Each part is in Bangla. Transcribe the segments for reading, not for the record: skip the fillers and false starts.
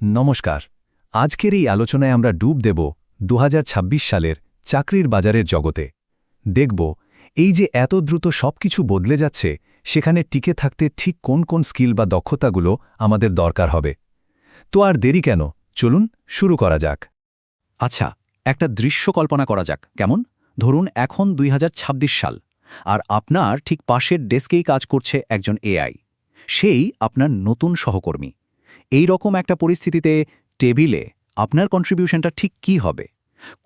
নমস্কার। আজকের এই আলোচনায় আমরা ডুব দেব ২০২৬ সালের চাকরির বাজারের জগতে। দেখব এই যে এত দ্রুত সবকিছু বদলে যাচ্ছে, সেখানে টিকে থাকতে ঠিক কোন কোন স্কিল বা দক্ষতাগুলো আমাদের দরকার হবে। তো আর দেরি কেন, চলুন শুরু করা যাক। আচ্ছা, একটা দৃশ্য কল্পনা করা যাক। কেমন? ধরুন এখন ২০২৬ সাল, আর আপনার ঠিক পাশের ডেস্কেই কাজ করছে একজন এআই। সেই আপনার নতুন সহকর্মী। এই রকম একটা পরিস্থিতিতে টেবিলে আপনার কন্ট্রিবিউশনটা ঠিক কি হবে?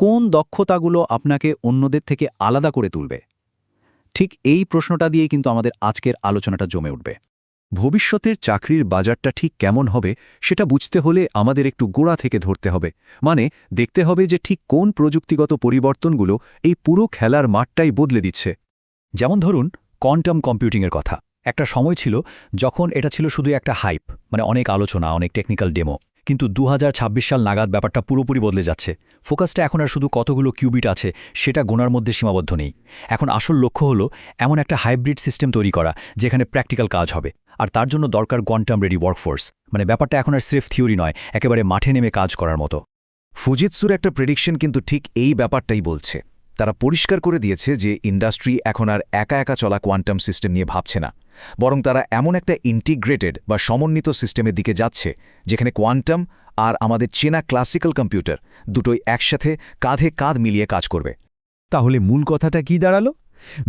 কোন দক্ষতাগুলো আপনাকে অন্যদের থেকে আলাদা করে তুলবে? ঠিক এই প্রশ্নটা দিয়েই কিন্তু আমাদের আজকের আলোচনাটা জমে উঠবে। ভবিষ্যতের চাকরির বাজারটা ঠিক কেমন হবে সেটা বুঝতে হলে আমাদের একটু গোড়া থেকে ধরতে হবে। মানে দেখতে হবে যে ঠিক কোন প্রযুক্তিগত পরিবর্তনগুলো এই পুরো খেলার মাঠটাই বদলে দিচ্ছে। যেমন ধরুন কোয়ান্টাম কম্পিউটিংয়ের কথা। একটা সময় ছিল যখন এটা ছিল শুধু একটা হাইপ, মানে অনেক আলোচনা, অনেক টেকনিক্যাল ডেমো। কিন্তু ২০২৬ সাল নাগাদ ব্যাপারটা পুরোপুরি বদলে যাচ্ছে। ফোকাসটা এখন আর শুধু কতগুলো কিউবিট আছে সেটা গোনার মধ্যে সীমাবদ্ধ নেই। এখন আসল লক্ষ্য হলো এমন একটা হাইব্রিড সিস্টেম তৈরি করা যেখানে প্র্যাকটিক্যাল কাজ হবে। আর তার জন্য দরকার কোয়ান্টাম রেডি ওয়ার্কফোর্স। মানে ব্যাপারটা এখন আর স্রেফ থিওরি নয়, একেবারে মাঠে নেমে কাজ করার মতো। ফুজিৎসুর একটা প্রেডিকশন কিন্তু ঠিক এই ব্যাপারটাই বলছে। তারা পরিষ্কার করে দিয়েছে যে ইন্ডাস্ট্রি এখন আর একা একা চলা কোয়ান্টাম সিস্টেম নিয়ে ভাবছে না, বরং তারা এমন একটা ইন্টিগ্রেটেড বা সমন্বিত সিস্টেমের দিকে যাচ্ছে যেখানে কোয়ান্টাম আর আমাদের চেনা ক্লাসিক্যাল কম্পিউটার দুটোই একসাথে কাঁধে কাঁধ মিলিয়ে কাজ করবে। তাহলে মূল কথাটা কি দাঁড়ালো?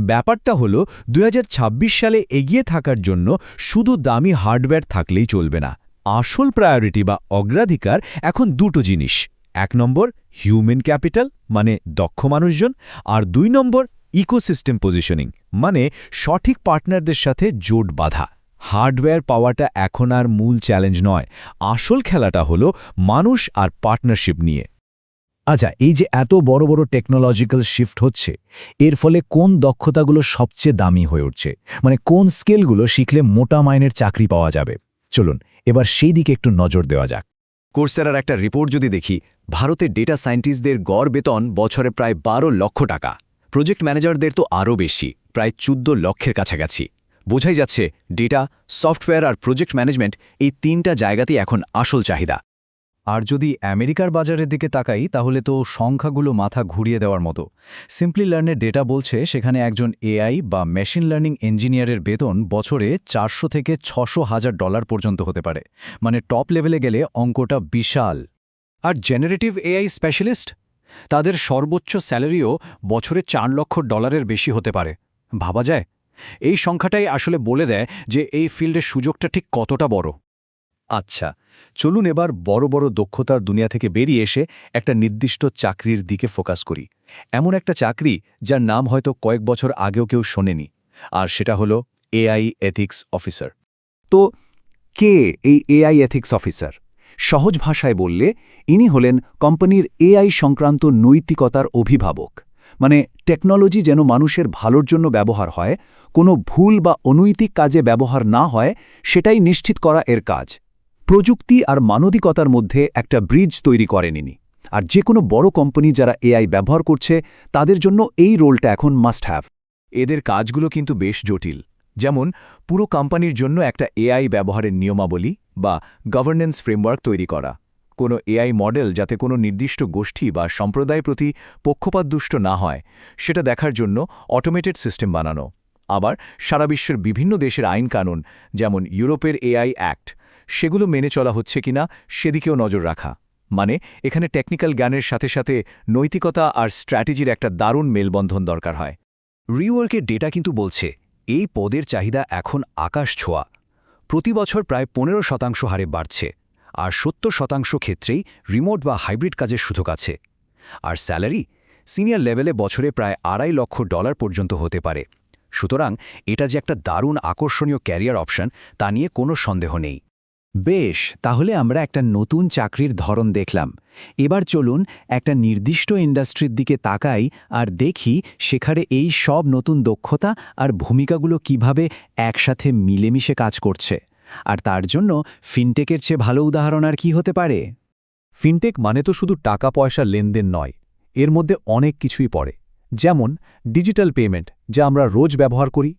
ব্যাপারটা হলো ২০২৬ সালে এগিয়ে থাকার জন্য শুধু দামি হার্ডওয়্যার থাকলেই চলবে না। আসল প্রায়োরিটি বা অগ্রাধিকার এখন দুটো জিনিস। ১ নম্বর হিউম্যান ক্যাপিটাল, মানে দক্ষ মানুষজন, আর ২ নম্বর ইকোসিস্টেম পজিশনিং, মানে সঠিক পার্টনারদের সাথে জোট বাঁধা। হার্ডওয়্যার পাওয়াটা এখন আর মূল চ্যালেঞ্জ নয়, আসল খেলাটা হলো মানুষ আর পার্টনারশিপ নিয়ে। আচ্ছা, এই যে এত বড় বড় টেকনোলজিক্যাল শিফট হচ্ছে, এর ফলে কোন দক্ষতাগুলো সবচেয়ে দামি হয়ে উঠছে? মানে কোন স্কিলগুলো শিখলে মোটা মাইনের চাকরি পাওয়া যাবে? চলুন এবার সেই দিকে একটু নজর দেওয়া যাক। কোর্সেরার একটা রিপোর্ট যদি দেখি, ভারতে ডেটা সায়েন্টিস্টদের গড় বেতন বছরে প্রায় ১২ লক্ষ টাকা। প্রজেক্ট ম্যানেজারদের তো আরও বেশি, প্রায় ১৪ লক্ষের কাছাকাছি। বোঝাই যাচ্ছে ডেটা, সফটওয়্যার আর প্রজেক্ট ম্যানেজমেন্ট এই তিনটা জায়গাতেই এখন আসল চাহিদা। আর যদি আমেরিকার বাজারের দিকে তাকাই তাহলে তো সংখ্যাগুলো মাথা ঘুরিয়ে দেওয়ার মতো। সিম্পলি লার্নের ডেটা বলছে সেখানে একজন এআই বা মেশিন লার্নিং ইঞ্জিনিয়ারের বেতন বছরে ৪০০ থেকে $৬০০,০০০ পর্যন্ত হতে পারে। মানে টপ লেভেলে গেলে অঙ্কটা বিশাল। আর জেনারেটিভ এআই স্পেশালিস্ট, তাদের সর্বোচ্চ স্যালারিও বছরে $৪ লক্ষ বেশি হতে পারে। ভাবা যায়? এই সংখ্যাটাই আসলে বলে দেয় যে এই ফিল্ডের সুযোগটা ঠিক কতটা বড়। আচ্ছা, চলুন এবার বড় বড় দক্ষতার দুনিয়া থেকে বেরিয়ে এসে একটা নির্দিষ্ট চাকরির দিকে ফোকাস করি। এমন একটা চাকরি যার নাম হয়তো কয়েক বছর আগেও কেউ শোনেনি, আর সেটা হলো এআই এথিক্স অফিসার। তো কে এই এআই এথিক্স অফিসার? সহজ ভাষায় বললে ইনি হলেন কোম্পানির এআই সংক্রান্ত নৈতিকতার অভিভাবক। মানে টেকনোলজি যেন মানুষের ভালোর জন্য ব্যবহার হয়, কোনো ভুল বা অনৈতিক কাজে ব্যবহার না হয়, সেটাই নিশ্চিত করা এর কাজ। প্রযুক্তি আর মানবিকতার মধ্যে একটা ব্রিজ তৈরি করেন ইনি। আর যে কোনো বড় কোম্পানি যারা এআই ব্যবহার করছে তাদের জন্য এই রোলটা এখন মাস্ট হ্যাভ। এদের কাজগুলো কিন্তু বেশ জটিল। যেমন পুরো কোম্পানির জন্য একটা এআই ব্যবহারের নিয়মাবলী বা গভর্নেন্স ফ্রেমওয়ার্ক তৈরি করা, কোনো এআই মডেল যাতে কোনো নির্দিষ্ট গোষ্ঠী বা সম্প্রদায়ের প্রতি পক্ষপাতদুষ্ট না হয় সেটা দেখার জন্য অটোমেটেড সিস্টেম বানানো। আবার সারা বিশ্বের বিভিন্ন দেশের আইন কানুন, যেমন ইউরোপের এআই অ্যাক্ট, সেগুলো মেনে চলা হচ্ছে কিনা সেদিকেও নজর রাখা। মানে এখানে টেকনিক্যাল জ্ঞানের সাথে সাথে নৈতিকতা আর স্ট্র্যাটেজির একটা দারুণ মেলবন্ধন দরকার হয়। রিওয়ার্কের ডেটা কিন্তু বলছে এই পদের চাহিদা এখন আকাশ ছোঁয়া। প্রতি বছর প্রায় ১৫% হারে বাড়ছে, আর ৭০% ক্ষেত্রেই রিমোট বা হাইব্রিড কাজের সুযোগ আছে। আর স্যালারি সিনিয়র লেভেলে বছরে প্রায় $২.৫ লক্ষ পর্যন্ত হতে পারে। সুতরাং এটা যে একটা দারুণ আকর্ষণীয় ক্যারিয়ার অপশন তা নিয়ে কোনো সন্দেহ নেই। বেশ, তাহলে আমরা একটা নতুন চাকরির ধরন দেখলাম। এবার চলুন একটা নির্দিষ্ট ইন্ডাস্ট্রির দিকে তাকাই আর দেখি সেখানে এই সব নতুন দক্ষতা আর ভূমিকাগুলো কিভাবে একসাথে মিলেমিশে কাজ করছে। আর তার জন্য ফিনটেকের চেয়ে ভালো উদাহরণ আর কি হতে পারে? ফিনটেক মানে তো শুধু টাকা পয়সা লেনদেন নয়, এর মধ্যে অনেক কিছুই পড়ে। যেমন ডিজিটাল পেমেন্ট, যা আমরা রোজ ব্যবহার করি,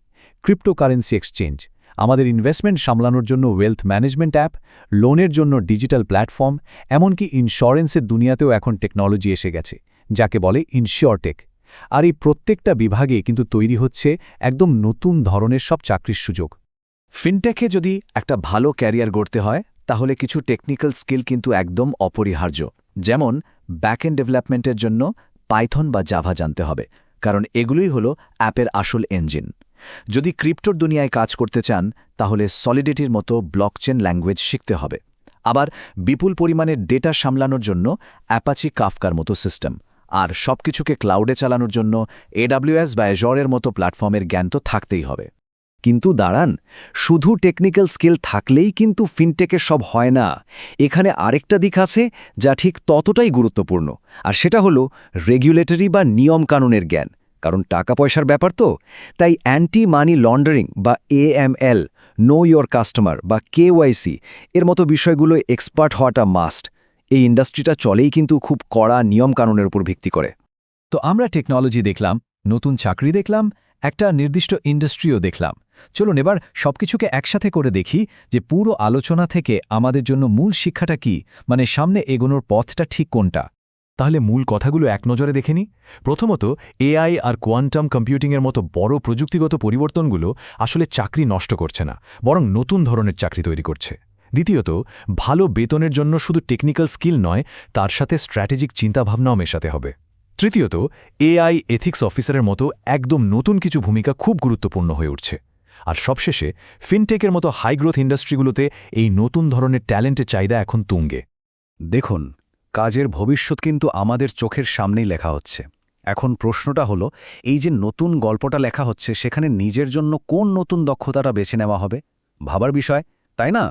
ক্রিপ্টোকারেন্সি এক্সচেঞ্জ, আমাদের ইনভেস্টমেন্ট সামলানোর জন্য ওয়েলথ ম্যানেজমেন্ট অ্যাপ, লোনের জন্য ডিজিটাল প্ল্যাটফর্ম, এমনকি ইন্স্যুরেন্সের দুনিয়াতেও এখন টেকনোলজি এসে গেছে, যাকে বলে ইনশিওরটেক। আর এই প্রত্যেকটা বিভাগে কিন্তু তৈরি হচ্ছে একদম নতুন ধরনের সব চাকরির সুযোগ। ফিনটেকে যদি একটা ভালো ক্যারিয়ার গড়তে হয় তাহলে কিছু টেকনিক্যাল স্কিল কিন্তু একদম অপরিহার্য। যেমন ব্যাকএন্ড ডেভেলপমেন্টের জন্য পাইথন বা জাভা জানতে হবে, কারণ এগুলোই হলো অ্যাপের আসল ইঞ্জিন। যদি ক্রিপ্টোর দুনিয়ায় কাজ করতে চান তাহলে সলিডিটির মতো ব্লকচেন ল্যাঙ্গুয়েজ শিখতে হবে। আবার বিপুল পরিমাণে ডেটা সামলানোর জন্য অ্যাপাচি কাফকার মতো সিস্টেম, আর সবকিছুকে ক্লাউডে চালানোর জন্য AWS বা অ্যাজরের মতো প্ল্যাটফর্মের জ্ঞান তো থাকতেই হবে। কিন্তু দাঁড়ান, শুধু টেকনিক্যাল স্কিল থাকলেই কিন্তু ফিনটেকে সব হয় না। এখানে আরেকটা দিক আছে যা ঠিক ততটাই গুরুত্বপূর্ণ, আর সেটা হলো রেগুলেটরি বা নিয়মকানুনের জ্ঞান। কারণ টাকা পয়সার ব্যাপার তো, তাই অ্যান্টি মানি লন্ডারিং বা AML, নো ইয়োর কাস্টমার বা KYC এর মতো বিষয়গুলো এক্সপার্ট হওয়াটা মাস্ট। এই ইন্ডাস্ট্রিটা চলেই কিন্তু খুব কড়া নিয়মকানুনের উপর ভিত্তি করে। তো আমরা টেকনোলজি দেখলাম, নতুন চাকরি দেখলাম, একটা নির্দিষ্ট ইন্ডাস্ট্রিও দেখলাম। চলুন এবার সবকিছুকে একসাথে করে দেখি যে পুরো আলোচনা থেকে আমাদের জন্য মূল শিক্ষাটা কি, মানে সামনে এগোনোর পথটা ঠিক কোনটা। তাহলে মূল কথাগুলো এক নজরে দেখে নিই। প্রথমত, AI আর কোয়ান্টাম কম্পিউটিংয়ের মতো বড় প্রযুক্তিগত পরিবর্তনগুলো আসলে চাকরি নষ্ট করছে না, বরং নতুন ধরনের চাকরি তৈরি করছে। দ্বিতীয়ত, ভালো বেতনের জন্য শুধু টেকনিক্যাল স্কিল নয়, তার সাথে স্ট্র্যাটেজিক চিন্তাভাবনাও মেশাতে হবে। তৃতীয়ত, AI এথিক্স অফিসারের মতো একদম নতুন কিছু ভূমিকা খুব গুরুত্বপূর্ণ হয়ে উঠছে। আর সবশেষে, ফিনটেকের মতো হাই গ্রোথ ইন্ডাস্ট্রিগুলোতে এই নতুন ধরনের ট্যালেন্টের চাহিদা এখন তুঙ্গে। দেখুন, কাজের ভবিষ্যৎ কিন্তু আমাদের চোখের সামনেই লেখা হচ্ছে। এখন প্রশ্নটা হলো, এই যে নতুন গল্পটা লেখা হচ্ছে সেখানে নিজের জন্য কোন নতুন দক্ষতাটা বেছে নেওয়া হবে? ভাবার বিষয়, তাই না?